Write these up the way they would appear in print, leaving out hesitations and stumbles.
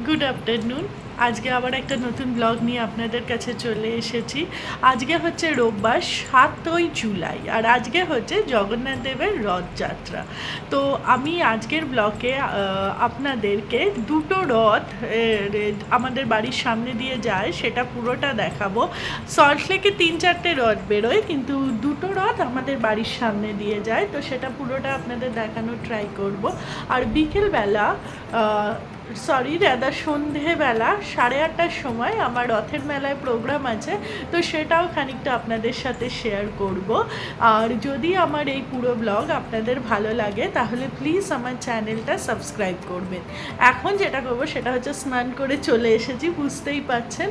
Good afternoon. আজকে আবার একটা নতুন ব্লগ নিয়ে আপনাদের কাছে চলে এসেছি। আজকে হচ্ছে রোববার ৭ই জুলাই, আর আজকে হচ্ছে জগন্নাথ দেবের রথযাত্রা। তো আমি আজকের ব্লগে আপনাদেরকে দুটো রথ আমাদের বাড়ির সামনে দিয়ে যায় সেটা পুরোটা দেখাবো। সল্টলেকে ৩-৪টে রথ বেরোয়, কিন্তু দুটো রথ আমাদের বাড়ির সামনে দিয়ে যায়, তো সেটা পুরোটা আপনাদের দেখানোর ট্রাই করব। আর বিকেলবেলা সন্ধেবেলা 8:30টার সময় আমার রথের মেলায় প্রোগ্রাম আছে, তো সেটাও খানিকটা আপনাদের সাথে শেয়ার করব। আর যদি আমার এই পুরো ব্লগ আপনাদের ভালো লাগে তাহলে প্লিজ আমার চ্যানেলটা সাবস্ক্রাইব করবেন। এখন যেটা করবো সেটা হচ্ছে স্নান করে চলে এসেছি, বুঝতেই পাচ্ছেন।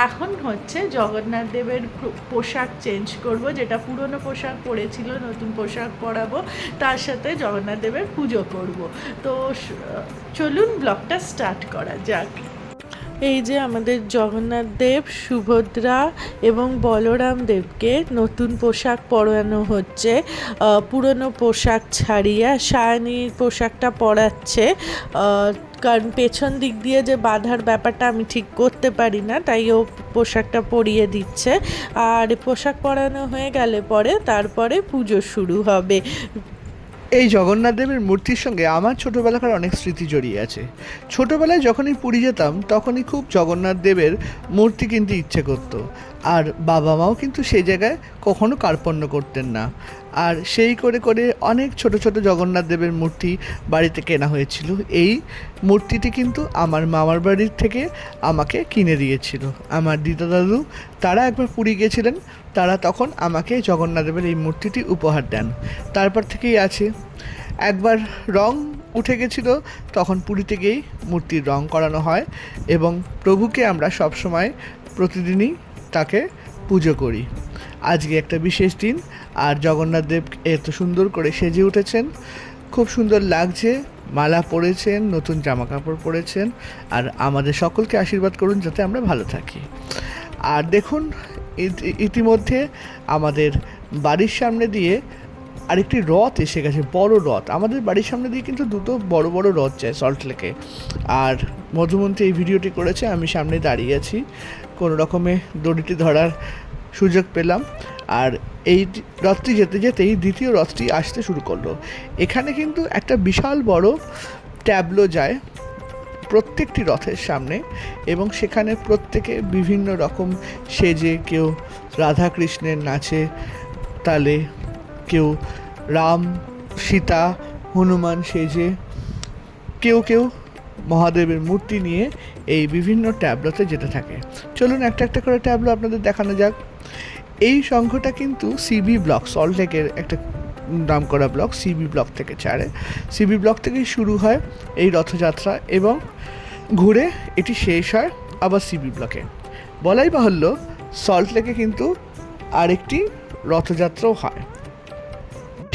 এখন হচ্ছে জগন্নাথ দেবের পোশাক চেঞ্জ করব, যেটা পুরনো পোশাক পরেছিল নতুন পোশাক পরাবো, তার সাথে জগন্নাথ দেবের পুজো করব। তো চলুন ব্লগটা স্টার্ট করা যাক। এই যে আমাদের জগন্নাথ দেব, সুভদ্রা এবং বলরাম দেবকে নতুন পোশাক পরানো হচ্ছে। পুরনো পোশাক ছাড়িয়ে সায়নীর পোশাকটা পরাচ্ছে, কারণ পেছন দিক দিয়ে যে বাঁধার ব্যাপারটা আমি ঠিক করতে পারি না, তাই ও পোশাকটা পরিয়ে দিচ্ছে। আর পোশাক পরানো হয়ে গেলে পরে তারপরে পুজো শুরু হবে। এই জগন্নাথ দেবের মূর্তির সঙ্গে আমার ছোটোবেলাকার অনেক স্মৃতি জড়িয়ে আছে। ছোটোবেলায় যখনই পুরী যেতাম তখনই খুব জগন্নাথ দেবের মূর্তি কিনতে ইচ্ছে করতো, আর বাবা মাও কিন্তু সেই জায়গায় কখনো কার্পণ্য করতেন না। আর সেই করে করে অনেক ছোট ছোট জগন্নাথ দেবের মূর্তি বাড়িতে কেনা হয়েছিল। এই মূর্তিটি কিন্তু আমার মামার বাড়ির থেকে আমাকে কিনে দিয়েছিল আমার দিদা দাদু। তারা একবার পুরী গিয়েছিলেন, তারা তখন আমাকে জগন্নাথ দেবের এই মূর্তিটি উপহার দেন। তারপর থেকেই আছে। একবার রং উঠে গেছিলো, তখন পুরীতে গিয়েই মূর্তির রং করানো হয় এবং প্রভুকে আমরা সবসময় প্রতিদিনই তাকে পুজো করি। আজকে একটা বিশেষ দিন, আর জগন্নাথ দেব এত সুন্দর করে সেজে উঠেছেন, খুব সুন্দর লাগছে। মালা পরেছেন, নতুন জামা কাপড় পরেছেন, আর আমাদের সকলকে আশীর্বাদ করুন যাতে আমরা ভালো থাকি। আর দেখুন, ইতিমধ্যে আমাদের বাড়ির সামনে দিয়ে আরেকটি রথ এসে গেছে, বড় রথ। আমাদের বাড়ির সামনে দিয়ে কিন্তু দুটো বড় বড় রথ যায় সল্টলেকে। আর মধুমন্তী এই ভিডিওটি করেছে, আমি সামনে দাঁড়িয়ে আছি, কোনো রকমে দড়িটি ধরার সুযোগ পেলাম। আর এই রথটি যেতে যেতেই দ্বিতীয় রথটি আসতে শুরু করলো। এখানে কিন্তু একটা বিশাল বড় ট্যাবলো যায় প্রত্যেকটি রথের সামনে, এবং সেখানে প্রত্যেকে বিভিন্ন রকম সেজে, কেউ রাধাকৃষ্ণের নাচে তালে, কেউ রাম সীতা হনুমান সেজে, কেউ কেউ মহাদেবের মূর্তি নিয়ে এই বিভিন্ন ট্যাবলোতে যেতে থাকে। চলুন একটা একটা করে ট্যাবলো আপনাদের দেখানো যাক। এই সংঘটা কিন্তু সিবি ব্লক, সল্টলেকের একটা নাম করা ব্লক, সিবি ব্লক থেকে ছাড়ে। সিবি ব্লক থেকেই শুরু হয় এই রথযাত্রা এবং ঘুরে এটি শেষ হয় আবার সিবি ব্লকে। বলাই বাহুল্য, সল্টলেকে কিন্তু আরেকটি রথযাত্রাও হয়।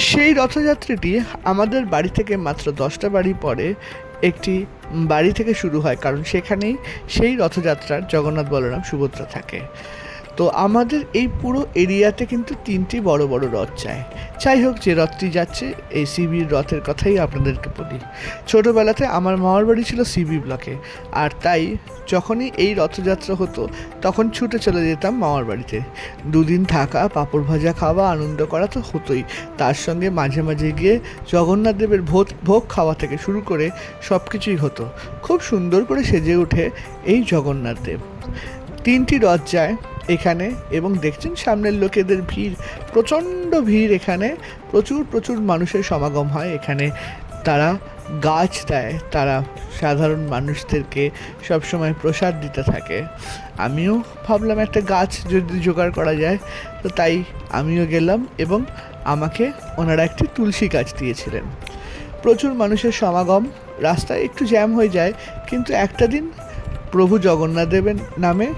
সেই রথযাত্রাটি আমাদের বাড়ি থেকে মাত্র 10টা বাড়ি পরে একটি বাড়ি থেকে শুরু হয়, কারণ সেখানেই সেই রথযাত্রার জগন্নাথ বলরাম সুভদ্রা থাকে। তো আমাদের এই পুরো এরিয়াতে কিন্তু 3টি বড় বড় রথ যায়। যাই হোক, যে রথটি যাচ্ছে এই সিবির রথের কথাই আপনাদেরকে বলি। ছোটোবেলাতে আমার মামার বাড়ি ছিল সিবি ব্লকে, আর তাই যখনই এই রথযাত্রা হতো তখন ছুটে চলে যেতাম মামার বাড়িতে। 2 দিন থাকা, পাঁপড় ভাজা খাওয়া, আনন্দ করা তো হতোই, তার সঙ্গে মাঝে মাঝে গিয়ে জগন্নাথ দেবের ভোগ খাওয়া থেকে শুরু করে সব কিছুই হতো। খুব সুন্দর করে সেজে ওঠে এই জগন্নাথ দেব। 3টি রথ যায় এখানে, এবং দেখছেন সামনের লোকেদের ভিড়, প্রচণ্ড ভিড়। এখানে প্রচুর প্রচুর মানুষের সমাগম হয়। এখানে তারা গাছ দেয়, তারা সাধারণ মানুষদেরকে সবসময় প্রসাদ দিতে থাকে। আমিও ভাবলাম একটা গাছ যদি জোগাড় করা যায়, তো তাই আমিও গেলাম এবং আমাকে ওনারা একটি তুলসী গাছ দিয়েছিলেন। প্রচুর মানুষের সমাগম, রাস্তায় একটু জ্যাম হয়ে যায়, কিন্তু একটা দিন প্রভু জগন্নাথ দেবের নামে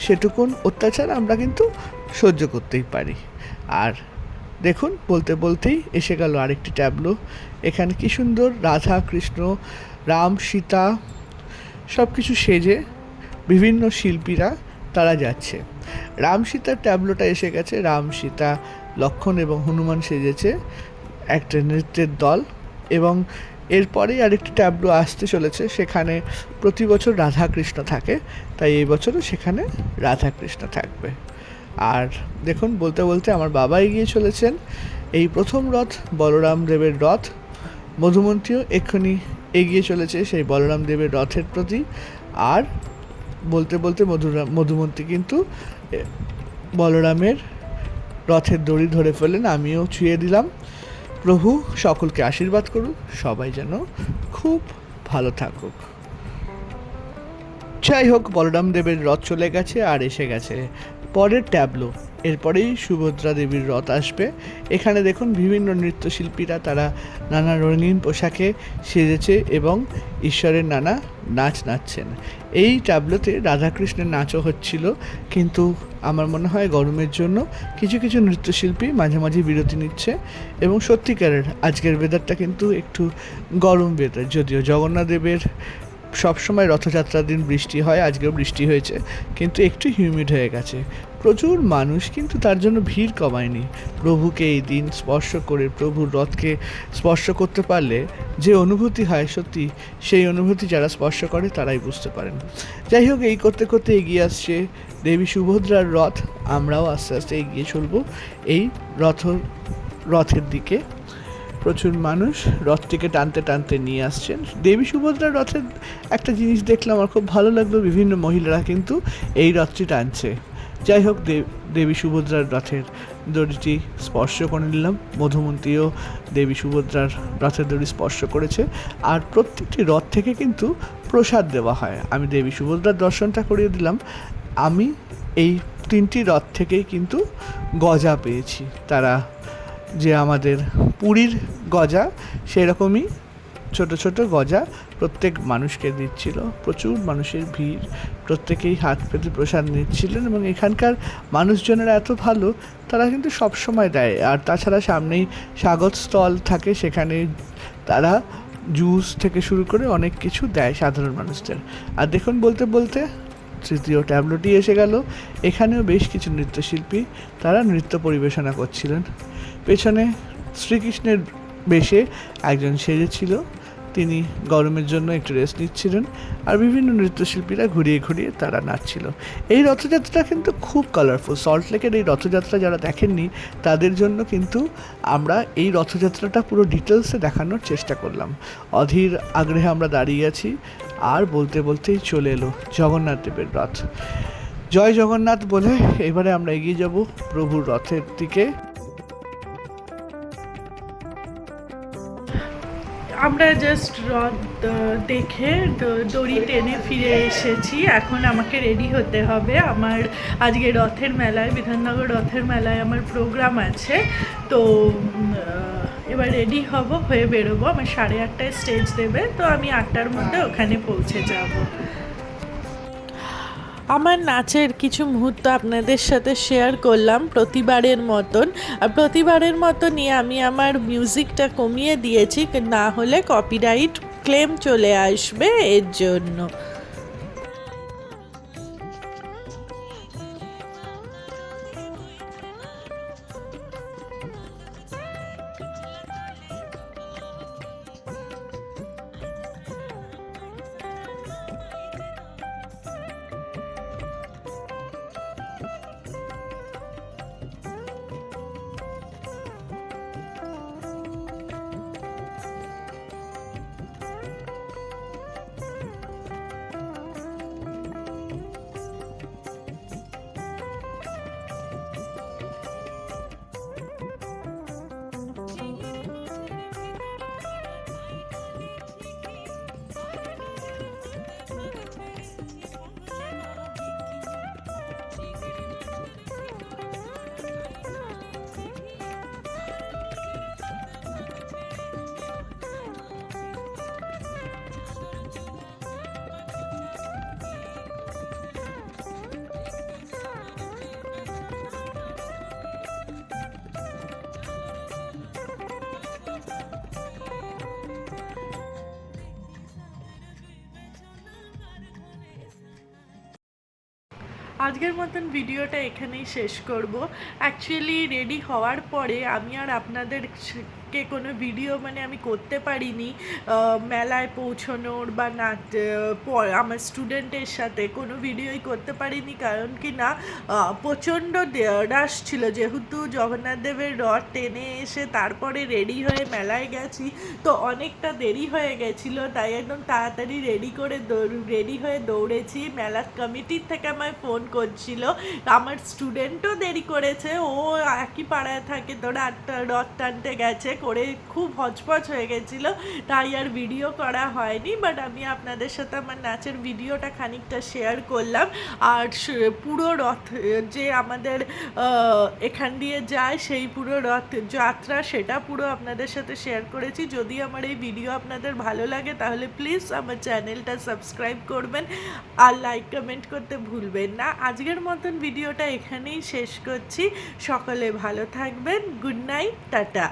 সেটুকুন অত্যাচার আমরা কিন্তু সহ্য করতেই পারি। আর দেখুন, বলতে বলতেই এসে গেল আরেকটি ট্যাবলো। এখানে কি সুন্দর রাধা কৃষ্ণ, রাম সীতা সব কিছু সেজে বিভিন্ন শিল্পীরা তারা যাচ্ছে। রাম সীতার ট্যাবলোটা এসে গেছে। রাম সীতা লক্ষ্মণ এবং হনুমান সেজেছে একটা নৃত্যের দল, এবং এরপরেই আরেকটি ট্যাবলো আসতে চলেছে, সেখানে প্রতি বছর রাধাকৃষ্ণ থাকে, তাই এই বছরও সেখানে রাধাকৃষ্ণ থাকবে। আর দেখুন, বলতে বলতে আমার বাবা এগিয়ে চলেছেন। এই প্রথম রথ বলরাম দেবের রথ, মধুমন্তীও এক্ষুনি এগিয়ে চলেছে সেই বলরাম দেবের রথের প্রতি। আর বলতে বলতে মধুমন্তী কিন্তু বলরামের রথের দড়ি ধরে ফেললেন, আমিও ছুঁয়ে দিলাম। প্রভু সকলকে আশীর্বাদ করুক, সবাই যেন খুব ভালো থাকুক। যাই হোক, বলরাম দেবের রথ চলে গেছে আর এসে গেছে পরের ট্যাবলো। এরপরেই সুভদ্রা দেবীর রথ আসবে। এখানে দেখুন বিভিন্ন নৃত্যশিল্পীরা তারা নানা রঙিন পোশাকে সেজেছে এবং ঈশ্বরের নানা নাচ নাচছেন। এই ট্যাবলোতে রাধাকৃষ্ণের নাচও হচ্ছিল, কিন্তু আমার মনে হয় গরমের জন্য কিছু কিছু নৃত্যশিল্পী মাঝে মাঝে বিরতি নিচ্ছে। এবং সত্যিকারের আজকের ওয়েদারটা কিন্তু একটু গরম ওয়েদার, যদিও জগন্নাথ দেবের সবসময় রথযাত্রার দিন বৃষ্টি হয়, আজকেও বৃষ্টি হয়েছে, কিন্তু একটু হিউমিড হয়ে গেছে। প্রচুর মানুষ কিন্তু তার জন্য ভিড় কমায়নি। প্রভুকে এই দিন স্পর্শ করে, প্রভুর রথকে স্পর্শ করতে পারলে যে অনুভূতি হয়, সত্যি সেই অনুভূতি যারা স্পর্শ করে তারাই বুঝতে পারেন। যাই হোক, এই করতে করতে এগিয়ে আসছে দেবী সুভদ্রার রথ। আমরাও আস্তে আস্তে এগিয়ে চলব এই রথের দিকে। প্রচুর মানুষ রথটিকে টানতে টানতে নিয়ে আসছেন। দেবী সুভদ্রার রথের একটা জিনিস দেখলাম, আমার খুব ভালো লাগলো, বিভিন্ন মহিলারা কিন্তু এই রথটি টানছে। যাই হোক, দেবী সুভদ্রার রথের দড়িটি স্পর্শ করে নিলাম। মধুমন্তীও দেবী সুভদ্রার রথের দড়ি স্পর্শ করেছে। আর প্রত্যেকটি রথ থেকে কিন্তু প্রসাদ দেওয়া হয়। আমি দেবী সুভদ্রার দর্শনটা করিয়ে দিলাম। আমি এই 3টি রথ থেকেই কিন্তু গজা পেয়েছি। তারা যে আমাদের পুরীর গজা, সেরকমই ছোট ছোট গজা প্রত্যেক মানুষকে দিচ্ছিল। প্রচুর মানুষের ভিড়, প্রত্যেকেই হাত পেতে প্রসাদ নিচ্ছিলেন। এবং এখানকার মানুষজনেরা এত ভালো, তারা কিন্তু সব সময় দেয়। আর তাছাড়া সামনেই স্বাগত স্টল থাকে, সেখানে তারা জুস থেকে শুরু করে অনেক কিছু দেয় সাধারণ মানুষদের। আর দেখুন, বলতে বলতে তৃতীয় ট্যাবলোটি এসে গেল। এখানেও বেশ কিছু নৃত্যশিল্পী তারা নৃত্য পরিবেশনা করছিলেন। পেছনে শ্রীকৃষ্ণের বেশে একজন সেজেছিল, তিনি গরমের জন্য একটু রেস্ট নিচ্ছিলেন। আর বিভিন্ন নৃত্যশিল্পীরা ঘুরিয়ে ঘুরিয়ে তারা নাচছিল। এই রথযাত্রাটা কিন্তু খুব কালারফুল। সল্টলেকের এই রথযাত্রা যারা দেখেননি, তাদের জন্য কিন্তু আমরা এই রথযাত্রাটা পুরো ডিটেলসে দেখানোর চেষ্টা করলাম। অধীর আগ্রহে আমরা দাঁড়িয়ে আছি। আর বলতে বলতেই চলে এলো জগন্নাথ দেবের রথ। জয় জগন্নাথ বলে এবারে আমরা এগিয়ে যাব প্রভুর রথের দিকে। আমরা জাস্ট রথ দেখে দড়ি টেনে ফিরে এসেছি। এখন আমাকে রেডি হতে হবে। আমার আজকে রথের মেলায়, বিধাননগর রথের মেলায় আমার প্রোগ্রাম আছে। তো এবার রেডি হয়ে বেরোবো। আমার 8:30টায় স্টেজ দেবে, তো আমি 8টার মধ্যে ওখানে পৌঁছে যাব। আমার নাচের কিছু মুহূর্ত আপনাদের সাথে শেয়ার করলাম প্রতিবারের মতন। আর প্রতিবারের মতনই আমি আমার মিউজিকটা কমিয়ে দিয়েছি, না হলে কপিরাইট ক্লেম চলে আসবে, এর জন্য। আজকের মতন ভিডিওটা এখানেই শেষ করব। অ্যাকচুয়ালি রেডি হওয়ার পরে আমি আর আপনাদের ব্লগকে কোনো ভিডিও মানে আমি করতে পারিনি মেলায় পৌঁছানোর বা আমার স্টুডেন্টের সাথে কোনো ভিডিওই করতে পারিনি, কারণ কি না প্রচণ্ড রাশ ছিল, যেহেতু জগন্নাথ দেবের রথ টেনে এসে তারপরে রেডি হয়ে মেলায় গেছি, তো অনেকটা দেরি হয়ে গেছিলো, তাই একদম তাড়াতাড়ি রেডি হয়ে দৌড়েছি। মেলার কমিটির থেকে আমায় ফোন করছিল, আমার স্টুডেন্টও দেরি করেছে, ও একই পাড়ায় থাকে, তো রথ টানতে গেছে করে খুব হচপচ হয়ে গেছিলো, তাই আর ভিডিও করা হয়নি। বাট আমি আপনাদের সাথে আমার নাচের ভিডিওটা খানিকটা শেয়ার করলাম, আর পুরো রথ যে আমাদের এখান দিয়ে যায় সেই পুরো রথ যাত্রা সেটা পুরো আপনাদের সাথে শেয়ার করেছি। যদি আমার এই ভিডিও আপনাদের ভালো লাগে তাহলে প্লিজ আমার চ্যানেলটা সাবস্ক্রাইব করবেন আর লাইক কমেন্ট করতে ভুলবেন না। আজকের মতন ভিডিওটা এখানেই শেষ করছি। সকলে ভালো থাকবেন। Good night, tata.